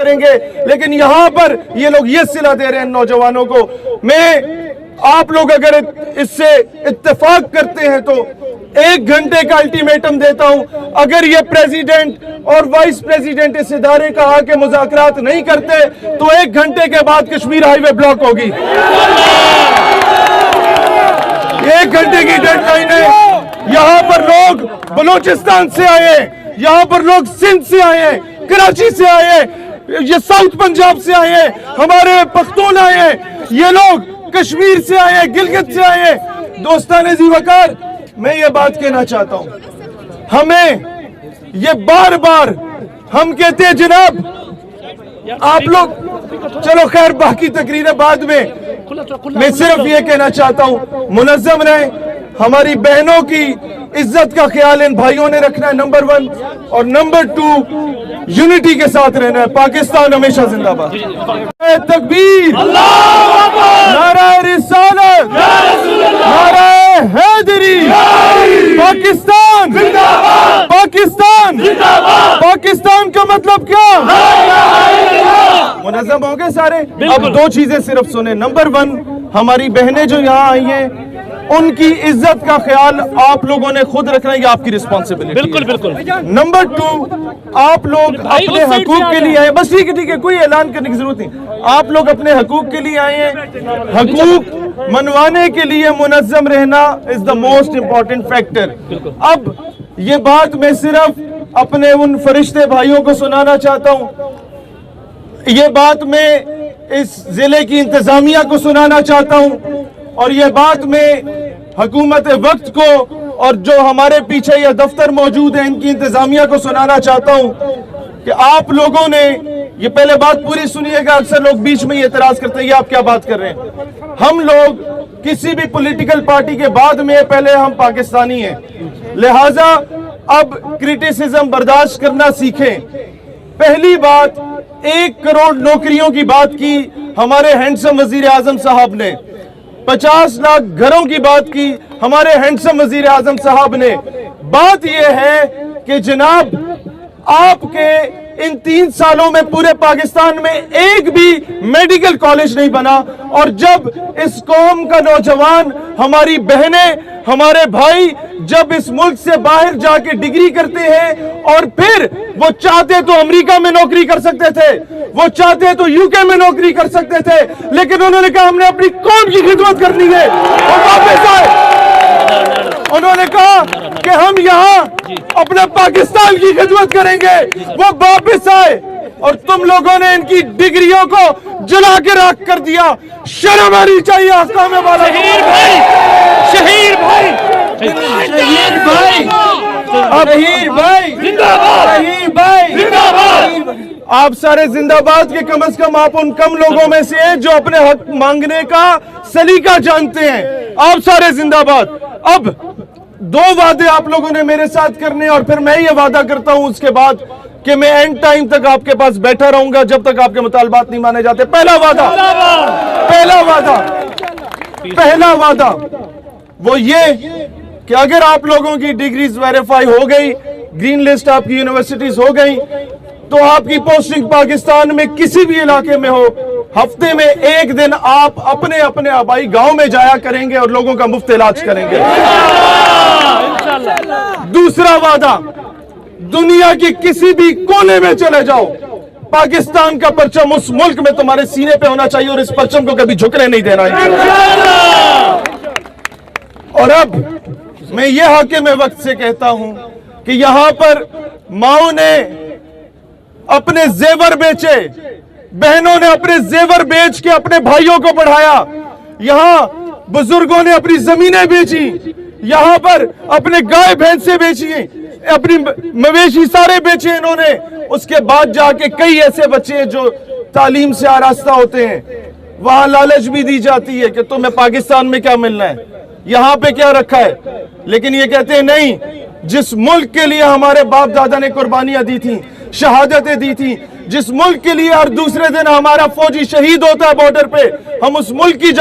کریں گے، لیکن یہاں پر یہ لوگ یہ صلہ دے رہے ہیں نوجوانوں کو۔ میں آپ لوگ اگر اس سے اتفاق کرتے ہیں تو 1 گھنٹے کا الٹیمیٹم دیتا ہوں، اگر یہ پریزیڈنٹ اور وائس پریزیڈنٹ اس ادارے کا آ کے مذاکرات نہیں کرتے تو 1 گھنٹے کے بعد کشمیر ہائی وے بلاک ہوگی۔ 1 گھنٹے کی ڈیڈ لائن ہے۔ یہاں پر لوگ بلوچستان سے آئے، یہاں پر لوگ سندھ سے آئے، کراچی سے آئے، یہ ساؤتھ پنجاب سے آئے، ہمارے پختون آئے، یہ لوگ کشمیر سے آئے، گلگت سے آئے۔ دوستان ذی وقار، میں یہ بات کہنا چاہتا ہوں، ہمیں یہ بار بار ہم کہتے ہیں جناب آپ لوگ، چلو خیر باقی تقریریں بعد میں صرف یہ کہنا چاہتا ہوں منظم رہیں، ہماری بہنوں کی عزت کا خیال ان بھائیوں نے رکھنا ہے نمبر 1، اور نمبر 2 یونٹی کے ساتھ رہنا ہے۔ پاکستان ہمیشہ زندہ باد۔ تکبیر، نعرہ رسالت، نعرہ حیدری، پاکستان، پاکستان، پاکستان کا مطلب کیا؟ منظم ہو گئے سارے؟ اب 2 چیزیں صرف سنیں۔ نمبر 1، ہماری بہنیں جو یہاں آئی ہیں ان کی عزت کا خیال آپ لوگوں نے خود رکھنا ہے، یہ آپ کی ریسپانسبلٹی۔ بالکل بالکل۔ نمبر 2، آپ لوگ اپنے حقوق کے لیے آئے، بس ٹھیک ہے، کوئی اعلان کرنے کی ضرورت نہیں، آپ لوگ اپنے حقوق کے لیے آئے ہیں۔ حقوق منوانے کے لیے منظم رہنا is the most important factor۔ اب یہ بات میں صرف اپنے ان فرشتے بھائیوں کو سنانا چاہتا ہوں، یہ بات میں اس ضلع کی انتظامیہ کو سنانا چاہتا ہوں، اور یہ بات میں حکومت وقت کو اور جو ہمارے پیچھے یہ دفتر موجود ہیں ان کی انتظامیہ کو سنانا چاہتا ہوں کہ آپ لوگوں نے یہ پہلے بات پوری سنیے گا، اکثر لوگ بیچ میں یہ اعتراض کرتے ہیں یہ آپ کیا بات کر رہے ہیں۔ ہم لوگ کسی بھی پولیٹیکل پارٹی کے بعد میں پہلے ہم پاکستانی ہیں، لہٰذا اب کرٹیسزم برداشت کرنا سیکھیں۔ پہلی بات، 1 کروڑ نوکریوں کی بات کی ہمارے ہینڈسم وزیر اعظم صاحب نے، 50 لاکھ گھروں کی بات کی ہمارے ہینڈسم وزیر اعظم صاحب نے۔ بات یہ ہے کہ جناب آپ کے ان 3 سالوں میں پورے پاکستان میں ایک بھی میڈیکل کالج نہیں بنا، اور جب اس قوم کا نوجوان، ہماری بہنیں، ہمارے بھائی جب اس ملک سے باہر جا کے ڈگری کرتے ہیں اور پھر وہ چاہتے تو امریکہ میں نوکری کر سکتے تھے، وہ چاہتے تو UK میں نوکری کر سکتے تھے، لیکن انہوں نے کہا ہم نے اپنی قوم کی خدمت کرنی ہے، اور واپس آئے۔ انہوں نے کہا کہ ہم یہاں اپنے پاکستان کی خدمت کریں گے، وہ واپس آئے، اور تم لوگوں نے ان کی ڈگریوں کو جلا کے راکھ کر دیا۔ شرم آنی چاہیے حکام والا۔ شہیر بھائی، شہیر بھائی، شہیر بھائی، شہیر بھائی، شہیر بھائی، آپ سارے زندہ باد کے کم از کم آپ ان کم لوگوں میں سے ہیں جو اپنے حق مانگنے کا سلیقہ جانتے ہیں۔ آپ سارے زندہ باد۔ اب 2 وعدے آپ لوگوں نے میرے ساتھ کرنے، اور پھر میں یہ وعدہ کرتا ہوں اس کے بعد کہ میں اینڈ ٹائم تک آپ کے پاس بیٹھا رہوں گا جب تک آپ کے مطالبات نہیں مانے جاتے۔ پہلا وعدہ وہ یہ کہ اگر آپ لوگوں کی ڈگریز ویریفائی ہو گئی، گرین لسٹ آپ کی یونیورسٹیز ہو گئی، تو آپ کی پوسٹنگ پاکستان میں کسی بھی علاقے میں ہو، ہفتے میں 1 دن آپ اپنے آبائی گاؤں میں جایا کریں گے اور لوگوں کا مفت علاج کریں گے۔ دوسرا وعدہ، دنیا کی کسی بھی کونے میں چلے جاؤ، پاکستان کا پرچم اس ملک میں تمہارے سینے پہ ہونا چاہیے، اور اس پرچم کو کبھی جھکنے نہیں دینا ہے۔ اور اب میں یہ حاکم وقت سے کہتا ہوں کہ یہاں پر ماؤں نے اپنے زیور بیچے، بہنوں نے اپنے زیور بیچ کے اپنے بھائیوں کو پڑھایا، یہاں بزرگوں نے اپنی زمینیں بیچی، یہاں پر اپنے گائے بھینسیں بیچی ہیں، اپنی مویشی سارے بیچے انہوں نے۔ اس کے بعد جا کے کئی ایسے بچے ہیں جو تعلیم سے آراستہ ہوتے ہیں، وہاں لالچ بھی دی جاتی ہے کہ تمہیں پاکستان میں کیا ملنا ہے، یہاں پہ کیا رکھا ہے، لیکن یہ کہتے ہیں نہیں، جس ملک کے لیے ہمارے باپ دادا نے قربانیاں دی تھیں، شہادتیں دی تھیں، جس ملک کے لیے ہر دوسرے دن ہمارا فوجی شہید ہوتا ہے بارڈر پہ، ہم اس ملک کی